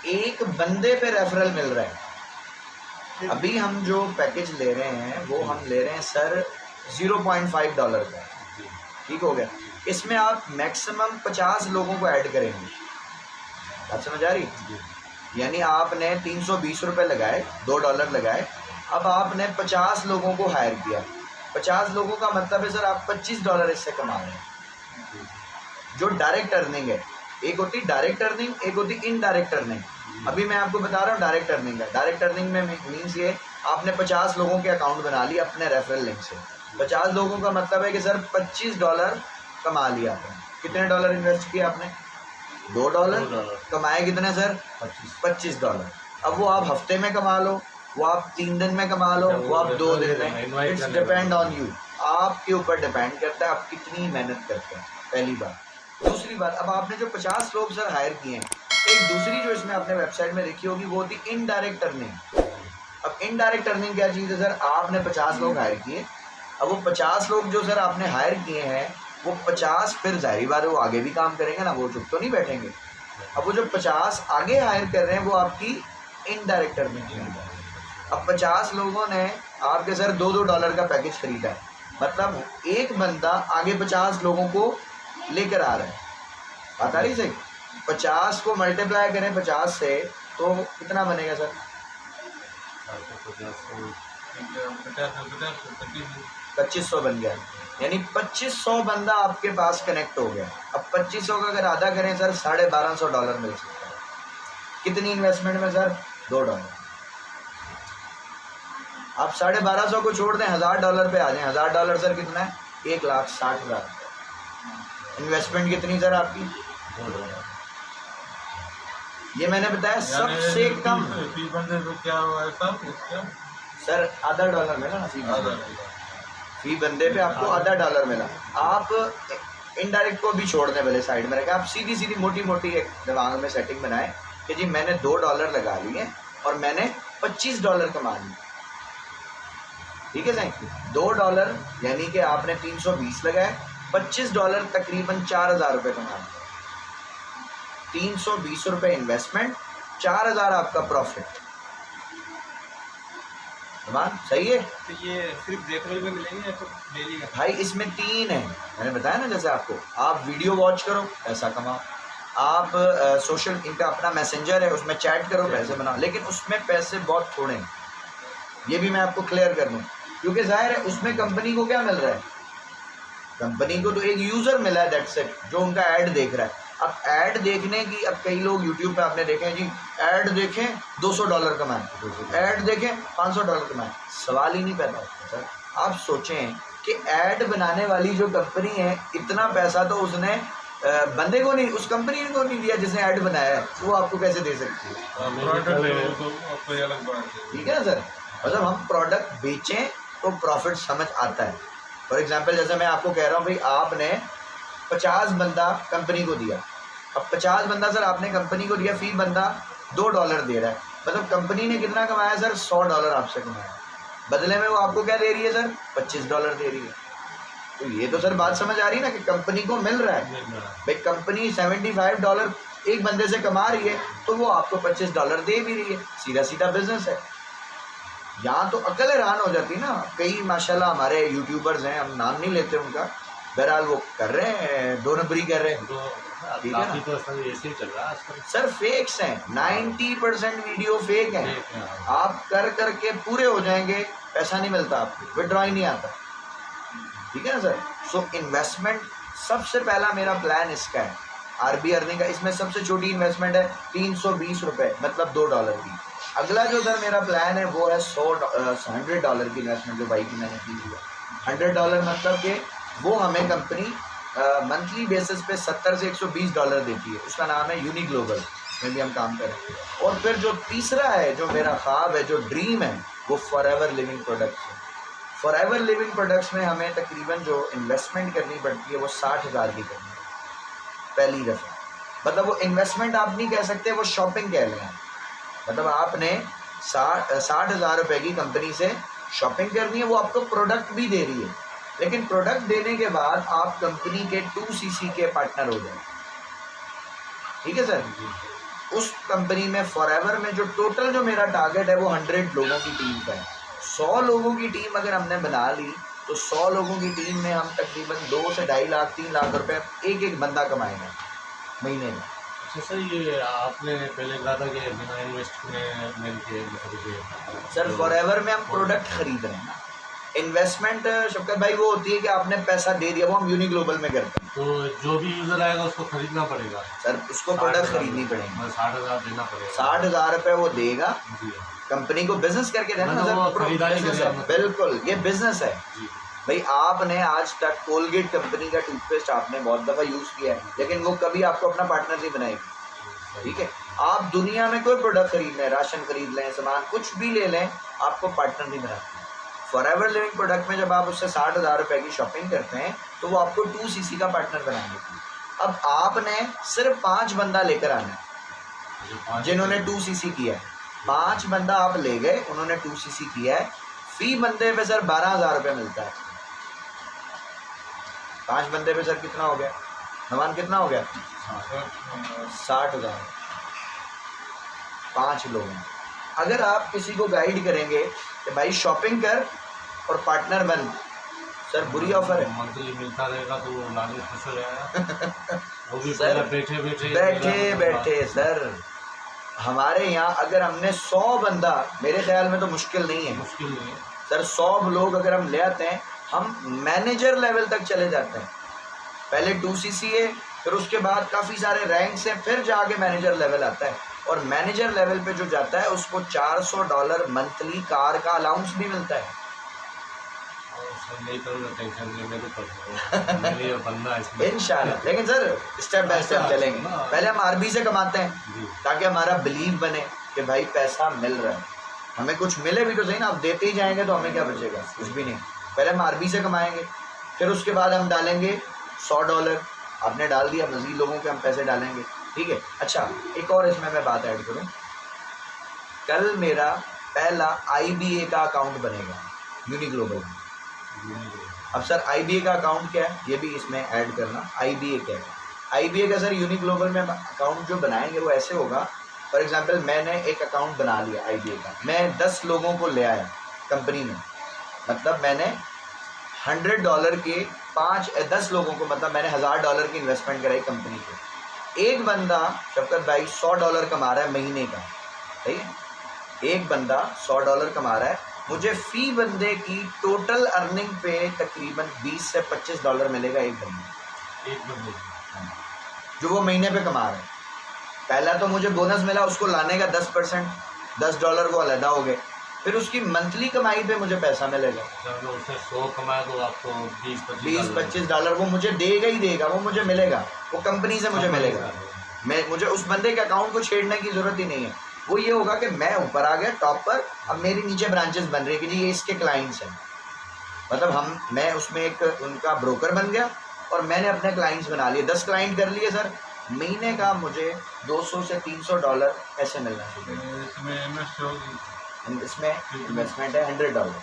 एक बंदे पे रेफरल मिल रहा है। अभी हम जो पैकेज ले रहे हैं वो हम ले रहे हैं सर $0.5 का, ठीक हो गया। इसमें आप मैक्सिमम 50 लोगों को ऐड करेंगे, आप समझ आ रही? यानी आपने 320 रुपये लगाए, $2 लगाए, अब आपने 50 लोगों को हायर किया। 50 लोगों का मतलब है सर आप $25 इससे कमा रहे हैं। जो डायरेक्ट अर्निंग है, एक होती डायरेक्ट अर्निंग, एक होती इनडायरेक्ट अर्निंग। अभी मैं आपको बता रहा हूँ डायरेक्ट अर्निंग का। डायरेक्ट अर्निंग में मीन्स ये आपने 50 लोगों के अकाउंट बना लिए अपने रेफरल लिंक से। 50 लोगों का मतलब है कि सर $25 कमा लिया आपने। कितने डॉलर इन्वेस्ट किया आपने? $2। कमाए कितने सर? $25। अब वो आप हफ्ते में कमा लो, वो आप 3 दिन में कमा लो, वो आप 2 दिन में, इट्स डिपेंड ऑन यू। आपके ऊपर डिपेंड करता है आप कितनी मेहनत करते हैं, पहली बात। दूसरी बात, अब आपने जो 50 लोग सर हायर किए हैं, एक दूसरी जो इसमें आपने वेबसाइट में लिखी होगी वो होती इनडायरेक्ट अर्निंग। अब इनडायरेक्ट अर्निंग क्या चीज़ है सर? आपने 50 लोग हायर किए, अब वो 50 लोग जो सर आपने हायर किए हैं वो 50 फिर जाहिर बात है वो आगे भी काम करेंगे ना, वो चुप तो नहीं बैठेंगे। अब वो जो 50 आगे हायर कर रहे हैं वो आपकी इनडायरेक्ट अर्निंग है। अब 50 लोगों ने आपके सर $2 का पैकेज खरीदा है, मतलब एक बंदा आगे 50 लोगों को लेकर आ रहा है। बात आ रही सही? 50 को मल्टीप्लाई करें 50 से तो कितना बनेगा सर? 2500 बन गया। यानी 2500 बंदा आपके पास कनेक्ट हो गया। अब 2500 का अगर आधा करें सर $1250 मिल सकता है। कितनी इन्वेस्टमेंट में सर? $2। आप $1250 को छोड़ दें, $1000 पे आ जाएं। $1000 सर कितना है? 1,60,000। इन्वेस्टमेंट कितनी सर आपकी? $2। ये मैंने बताया सबसे कम। क्या हुआ सर $0.5 मिला ना फी बंदे पे, आपको $0.5 मिला। आप इनडायरेक्ट को भी छोड़ दें भले साइड में रखें, आप सीधी सीधी मोटी मोटी एक दिमाग में सेटिंग बनाएं कि जी मैंने $2 लगा लिए और मैंने $25 कमा लिए। ठीक है सही? $2 यानी कि आपने 320 लगाए, $25 तकरीबन $4000 कमा लिए। 320 रुपये इन्वेस्टमेंट, 4000 आपका प्रॉफिट। सही है? तो ये सिर्फ रेफरल में मिलेंगे या फिर डेली का? भाई इसमें 3 है, मैंने बताया ना। जैसे आपको, आप वीडियो वॉच करो पैसा कमाओ, आप सोशल इनका अपना मैसेंजर है उसमें चैट करो पैसे बनाओ, लेकिन उसमें पैसे बहुत थोड़े हैं। ये भी मैं आपको क्लियर कर दूँ, क्योंकि जाहिर है उसमें कंपनी को क्या मिल रहा है? कंपनी को तो एक यूज़र मिला है, दैट्स इट, जो उनका ऐड देख रहा है। अब ऐड देखने की, अब कई लोग यूट्यूब पे आपने देखे हैं जी, ऐड देखें $200 कमाएं, ऐड देखें $500 कमाएं। सवाल ही नहीं पैदा होता सर। आप सोचें कि ऐड बनाने वाली जो कंपनी है, इतना पैसा तो उसने बंदे को नहीं, उस कंपनी को नहीं दिया जिसने ऐड बनाया है, वो आपको कैसे दे सकती है? ठीक है ना सर? मतलब हम प्रोडक्ट बेचें तो प्रॉफिट समझ आता है। फॉर एग्जांपल जैसे मैं आपको कह रहा हूँ भाई, आपने 50 बंदा कंपनी को दिया। अब 50 बंदा सर आपने कंपनी को दिया, फी बंदा $2 दे रहा है, मतलब कंपनी ने कितना कमाया सर? $100 आपसे कमाया। बदले में वो आपको क्या दे रही है सर? $25 दे रही है। तो ये तो सर बात समझ आ रही है ना कि कंपनी को मिल रहा है। भाई कंपनी $75 एक बंदे से कमा रही है तो वो आपको $25 दे भी रही है। सीधा सीधा बिजनेस है। यहाँ तो अकल हैरान हो जाती ना। कई माशाल्लाह हमारे यूट्यूबर्स हैं, हम नाम नहीं लेते उनका, बहरहाल वो कर रहे हैं, 2 नंबरी कर रहे हैं। ठीक है ना? तो सर ऐसे ही चल रहा है आजकल। सर फेक्स हैं, 90% वीडियो फेक हैं। आप कर करके पूरे हो जाएंगे, पैसा नहीं मिलता आपको, विड्रॉ ही नहीं आता। ठीक है ना सर? सो इन्वेस्टमेंट सबसे पहला मेरा प्लान इसका है, आरबी अर्निंग का। इसमें सबसे छोटी इन्वेस्टमेंट है 320 रुपये, मतलब $2 की। अगला जो सर मेरा प्लान है वो है $100 की इन्वेस्टमेंट, जो भाई की मैंने की है। $100 मतलब कि वो हमें कंपनी मंथली बेसिस पे $70 से $120 देती है। उसका नाम है यूनी ग्लोबल, में भी हम काम करें। और फिर जो तीसरा है, जो मेरा ख्वाब है, जो ड्रीम है, वो फॉरएवर लिविंग प्रोडक्ट्स है। फॉरएवर लिविंग प्रोडक्ट्स में हमें तकरीबन जो इन्वेस्टमेंट करनी पड़ती है वो 60,000 की करनी है पहली दफ़ा। मतलब वो इन्वेस्टमेंट आप नहीं कह सकते, वो शॉपिंग कह लें। मतलब आपने 60,000 रुपये की कंपनी से शॉपिंग करनी है, वो आपको प्रोडक्ट भी दे रही है, लेकिन प्रोडक्ट देने के बाद आप कंपनी के 2cc के पार्टनर हो जाए। ठीक है सर? उस कंपनी में फॉरएवर में जो टोटल जो मेरा टारगेट है वो 100 लोगों की टीम का है। 100 लोगों की टीम अगर हमने बना ली तो 100 लोगों की टीम में हम तकरीबन 2 से 2.5 लाख 3 लाख रुपए एक एक बंदा कमाएगा महीने में। अच्छा सर, ये आपने पहले कहा था कि बिना इन्वेस्टमेंट के मतलब सर फॉरएवर में हम प्रोडक्ट खरीद रहे हैं ना। इन्वेस्टमेंट शफकत भाई वो होती है कि आपने पैसा दे दिया, वो हम यूनिक ग्लोबल में करते हैं। तो जो भी यूज़र आएगा उसको खरीदना पड़ेगा सर, उसको प्रोडक्ट खरीदनी पड़ेगी, 60,000 देना पड़ेगा। 60,000 रुपये वो देगा, जी कंपनी को बिजनेस करके देना ना मतलब वो सर, खरीदारी business करेगा है, मतलब। बिल्कुल ये बिजनेस है जी। भाई। आपने आज तक कोलगेट कंपनी का टूथपेस्ट आपने बहुत दफ़ा यूज़ किया है, लेकिन वो कभी आपको अपना पार्टनर नहीं बनाएगी। ठीक है, आप दुनिया में कोई प्रोडक्ट खरीद लें, राशन खरीद लें, सामान कुछ भी ले लें, आपको पार्टनर नहीं बनाते। फॉरएवर लिविंग प्रोडक्ट में जब आप उससे 60,000 रुपये की शॉपिंग करते हैं तो वो आपको 2cc का पार्टनर बनाएंगे। अब आपने सिर्फ 5 बंदा लेकर आना है जिन्होंने 2cc किया है। 5 बंदा आप ले गए, उन्होंने 2cc किया है, फी बंदे पे सर 12,000 रुपये मिलता है। 5 बंदे पे सर कितना हो गया नमान, कितना हो गया? 60,000। 5 लोग हैं। अगर आप किसी को गाइड करेंगे कि भाई शॉपिंग कर और पार्टनर बन, सर बुरी ऑफर है। मंथली मिलता रहेगा तो वो लाने खुश हो जाएगा। वो भी सर बैठे बैठे सर हमारे यहाँ अगर हमने 100 बंदा, मेरे ख्याल में तो मुश्किल नहीं है, मुश्किल नहीं है सर 100 लोग अगर हम ले आते हैं, हम मैनेजर लेवल तक चले जाते हैं। पहले 2cc है, फिर उसके बाद काफ़ी सारे रैंक्स हैं, फिर जाके मैनेजर लेवल आता है। और मैनेजर लेवल पे जो जाता है उसको $400 मंथली कार का अलाउंस भी मिलता है। नहीं करूँगा, टेंशन लेने तो पड़ता मेरे लिए बनना है इंशाल्लाह। लेकिन सर स्टेप बाय स्टेप चलेंगे। पहले हम आरबी से कमाते हैं ताकि हमारा बिलीव बने कि भाई पैसा मिल रहा है, हमें कुछ मिले भी तो सही ना। आप देते ही जाएंगे तो हमें क्या बचेगा? कुछ भी नहीं। पहले हम आरबी से कमाएंगे, फिर उसके बाद हम डालेंगे $100। आपने डाल दिया, मज़ीद लोगों के हम पैसे डालेंगे। ठीक है। अच्छा, एक और इसमें मैं बात ऐड करूँ, कल मेरा पहला IBA का अकाउंट बनेगा यूनिक ग्लोबल में। अब सर IBA का अकाउंट क्या है ये भी इसमें ऐड करना। IBA क्या है? IBA का सर यूनिक ग्लोबल में अकाउंट जो बनाएंगे वो ऐसे होगा, फॉर एग्जांपल मैंने एक अकाउंट बना लिया IBA का, मैं 10 लोगों को ले आया कंपनी में, मतलब मैंने $100 के 10 लोगों को, मतलब मैंने $1000 की इन्वेस्टमेंट कराई कंपनी को। एक बंदा शफकत भाई $100 कमा रहा है महीने का, ठीक है, एक बंदा $100 कमा रहा है, मुझे फ़ी बंदे की टोटल अर्निंग पे तकरीबन $20 से $25 मिलेगा एक बंदे जो वो महीने पे कमा रहा है। पहला तो मुझे बोनस मिला, उसको लाने का 10%, $10 वो अलहदा हो गए, फिर उसकी मंथली कमाई पे मुझे पैसा मिलेगा। जब उसने 100 कमाया तो आपको 20-25 वो मुझे देगा ही देगा, वो मुझे मिलेगा, वो कंपनी से मुझे मिलेगा। मुझे उस बंदे के अकाउंट को छेड़ने की ज़रूरत ही नहीं है। वो ये होगा कि मैं ऊपर आ गया टॉप पर, अब मेरी नीचे ब्रांचेस बन रही है कि जी ये इसके क्लाइंट्स हैं, मतलब मैं उसमें एक उनका ब्रोकर बन गया और मैंने अपने क्लाइंट्स बना लिए। 10 क्लाइंट कर लिए सर, महीने का मुझे $200 से $300 ऐसे मिलना चाहिए। इसमें इन्वेस्टमेंट है $100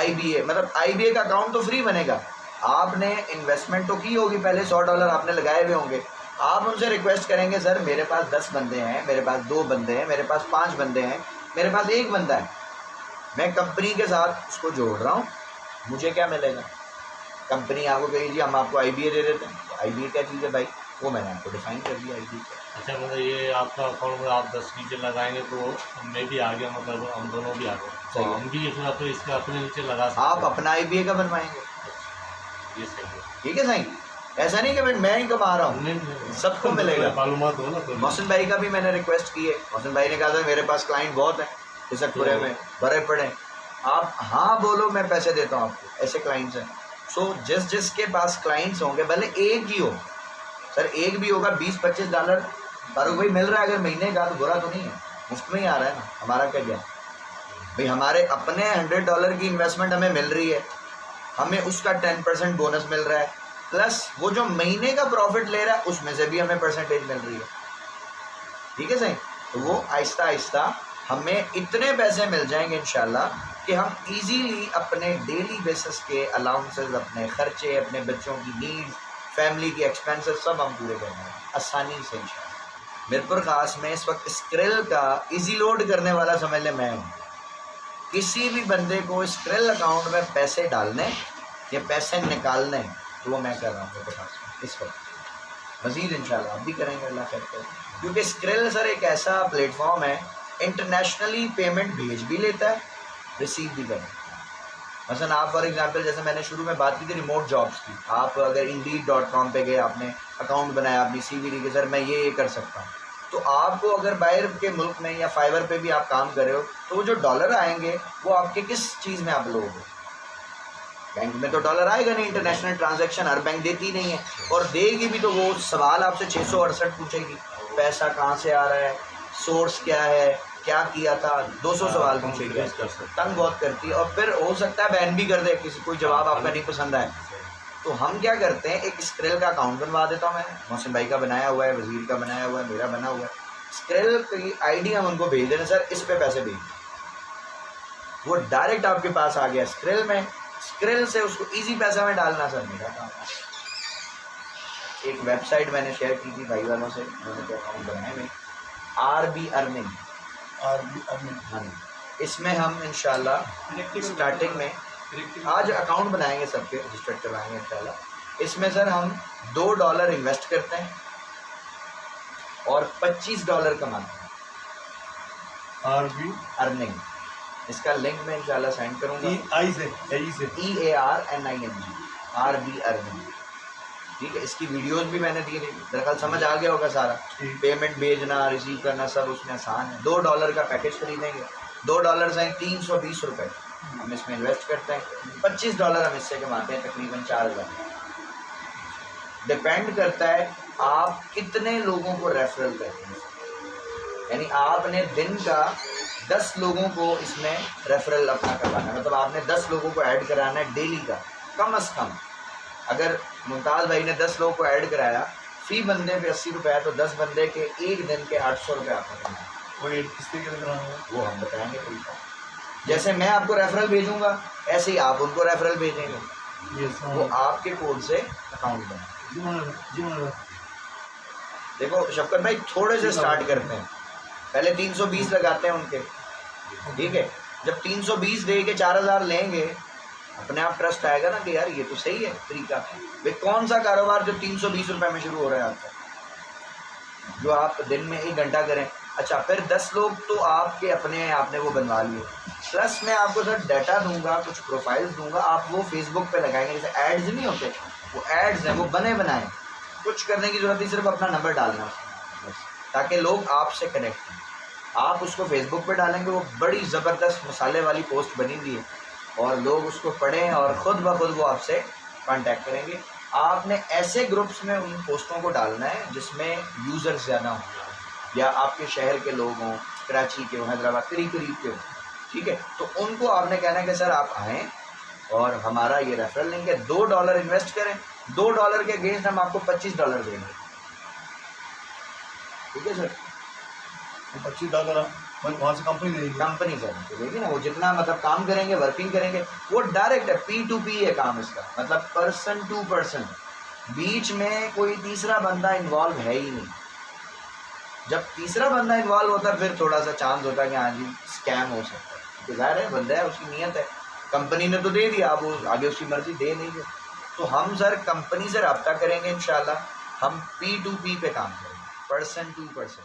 IBA, मतलब IBA का अकाउंट तो फ्री बनेगा। आपने इन्वेस्टमेंट तो की होगी, पहले $100 आपने लगाए हुए होंगे। आप उनसे रिक्वेस्ट करेंगे सर मेरे पास 10 बंदे हैं, मेरे पास 2 बंदे हैं, मेरे पास 5 बंदे हैं, मेरे पास 1 बंदा है, मैं कंपनी के साथ उसको जोड़ रहा हूँ, मुझे क्या मिलेगा? कंपनी आपको कही जी हम आपको IBA दे देते हैं। तो IBA क्या चीज़ है भाई, वो मैंने आपको डिफाइन कर दिया IBA। अच्छा, मतलब ये आपका अकाउंट में आप 10 नीचे लगाएंगे तो मैं भी आ गया, मतलब हम दोनों भी आ गए, तो हम भी इसमें तो इसके अपने नीचे लगा सकते। आप अपना IBA का बनवाएंगे, ये सही है। ठीक है सही। ऐसा नहीं कि मैं ही कमा रहा हूँ, सबको मिलेगा। मालूमात हो ना। तो मोहसिन भाई का भी मैंने रिक्वेस्ट की है, मोहसिन भाई ने कहा था मेरे पास क्लाइंट बहुत हैं इसकपुरे में भरे पड़े, आप हाँ बोलो मैं पैसे देता हूँ आपको, ऐसे क्लाइंट्स हैं। सो जिसके पास क्लाइंट्स होंगे, भले एक ही हो सर, एक भी होगा, $20-25 फारूक भाई मिल रहा है अगर महीने का, तो बुरा तो नहीं है, मुफ्त में ही आ रहा है ना, हमारा क्या गया भाई। हमारे अपने $100 की इन्वेस्टमेंट हमें मिल रही है, हमें उसका 10% बोनस मिल रहा है, प्लस वो जो महीने का प्रॉफिट ले रहा है उसमें से भी हमें परसेंटेज मिल रही है, ठीक है सही। तो वो आहिस्ता आहिस्ता हमें इतने पैसे मिल जाएंगे इंशाल्लाह कि हम इजीली अपने डेली बेसिस के अलाउंसेस, अपने खर्चे, अपने बच्चों की नीड्स, फैमिली की एक्सपेंसेस सब हम पूरे करेंगे आसानी से इंशाल्लाह। मिरपुर खास में इस वक्त स्क्रिल का इजी लोड करने वाला समझ लें मैं हूँ। किसी भी बंदे को स्क्रिल अकाउंट में पैसे डालने या पैसे निकालने तो वो मैं कर रहा हूँ मेरे पास इस वक्त। मज़ीद इंशाल्लाह आप भी करेंगे अल्लाह खैर करे, क्योंकि स्क्रिल सर एक ऐसा प्लेटफॉर्म है इंटरनेशनली पेमेंट भेज भी लेता है रिसीव भी करता है। मसलन आप फॉर एग्जांपल जैसे मैंने शुरू में बात की थी रिमोट जॉब्स की, आप अगर Indeed.com पे गए, आपने अकाउंट बनाया अपनी CV के सर मैं ये कर सकता हूँ, तो आपको अगर बाहर के मुल्क में या फाइवर पे भी आप काम कर रहे हो तो वो जो डॉलर आएंगे वो आपके किस चीज़ में आप लोगे? बैंक में तो डॉलर आएगा नहीं, इंटरनेशनल ट्रांजैक्शन हर बैंक देती नहीं है, और देगी भी तो वो सवाल आपसे 668 पूछेगी, पैसा कहाँ से आ रहा है, सोर्स क्या है, क्या किया था, 200 सवाल पूछेगी, तंग बहुत करती है, और फिर हो सकता है बैन भी कर दे किसी, कोई जवाब आपका नहीं पसंद आए। तो हम क्या करते हैं, एक स्क्रिल का अकाउंट बनवा देता हूँ मैं, मोहसिन भाई का बनाया हुआ है, वजीर का बनाया हुआ है, मेरा बना हुआ है। स्क्रिल की आईडी हम उनको भेज देना, सर इस पे पैसे भेज, वो डायरेक्ट आपके पास आ गया स्क्रिल में, स्क्रिल से उसको इजी पैसा में डालना सर मेरा काम है। एक वेबसाइट मैंने शेयर की थी भाई वालों से, उन्होंने अकाउंट बनाए में RB अर्निंग। हाँ, इसमें हम इंशाल्लाह स्टार्टिंग में आज अकाउंट बनाएंगे, सबके रजिस्टर्ड करवाएंगे इंशाल्लाह। इसमें सर हम $2 इन्वेस्ट करते हैं और $25 कमाते हैं। RB अर्निंग, इसका लिंक मैं इंशाल्लाह सेंड करूँगा, EARNING RB अर्निंग, ठीक है। इसकी वीडियोस भी मैंने दी थी, दरअसल समझ आ गया होगा सारा, पेमेंट भेजना रिसीव करना सब उसमें आसान है। $2 का पैकेज खरीदेंगे, $2 से 320 रुपये हम इसमें इन्वेस्ट करते हैं, $25 हम इससे कमाते हैं, तकरीबन 4000। डिपेंड करता है आप कितने लोगों को रेफरल करते हैं, यानी आपने दिन का 10 लोगों को इसमें रेफरल अपना करवाना है, मतलब आपने 10 लोगों को ऐड कराना है डेली का, कम से कम। अगर मुमताज़ भाई ने 10 लोगों को ऐड कराया, फी बंदे पे 80 रुपये, तो 10 बंदे के एक दिन के 800 रुपये आपको करना है। वो हम बताएंगे तरीका, जैसे मैं आपको रेफरल भेजूंगा ऐसे ही आप उनको रेफरल भेजेंगे, वो आपके कोड से अकाउंट बना। देखो शफकत भाई थोड़े से स्टार्ट करते हैं, पहले 320 लगाते हैं उनके, ठीक है। जब 320 दे के 4000 लेंगे, अपने आप ट्रस्ट आएगा ना कि यार ये तो सही है तरीका। भाई कौन सा कारोबार जो 320 रुपये में शुरू हो रहा है आपका, जो आप दिन में 1 घंटा करें। अच्छा, फिर 10 लोग तो आपके अपने हैं, आपने वो बनवा लिए, प्लस मैं आपको सर डाटा दूंगा, कुछ प्रोफाइल्स दूंगा, आप वो फेसबुक पे लगाएंगे, जैसे एड्स नहीं होते, वो एड्स हैं, वो बने बनाए, कुछ करने की ज़रूरत नहीं, सिर्फ अपना नंबर डालना बस, ताकि लोग आपसे कनेक्ट हों। आप उसको फेसबुक पे डालेंगे, वो बड़ी ज़बरदस्त मसाले वाली पोस्ट बनी हुई है, और लोग उसको पढ़ें और ख़ुद ब खुद वो आपसे कांटेक्ट करेंगे। आपने ऐसे ग्रुप्स में उन पोस्टों को डालना है जिसमें यूज़र्स ज़्यादा हों, या आपके शहर के लोग हों, कराची के हों, हैदराबाद करीब के हों, ठीक है। तो उनको आपने कहना है कि सर आप आएँ और हमारा ये रेफरल लिंक है, $2 इन्वेस्ट करें, $2 के अगेंस्ट हम आपको $25 देंगे, ठीक है सर। $25 वहाँ से कंपनी देगी, कंपनी सर देगी ना, वो जितना मतलब काम करेंगे, वर्किंग करेंगे, वो डायरेक्ट है, P2P है काम इसका, मतलब पर्सन टू पर्सन, बीच में कोई तीसरा बंदा इन्वॉल्व है ही नहीं। जब तीसरा बंदा इन्वॉल्व होता है फिर थोड़ा सा चांस होता है कि हाँ जी स्कैम हो सकता है, तो ज़ाहिर है बंदा है, उसकी नीयत है, कंपनी ने तो दे दिया, अब वो आगे उसकी मर्जी दे नहीं दे। तो हम सर कंपनी से रब्ता करेंगे इंशाल्लाह, हम P2P पे काम करेंगे, पर्सन टू पर्सन।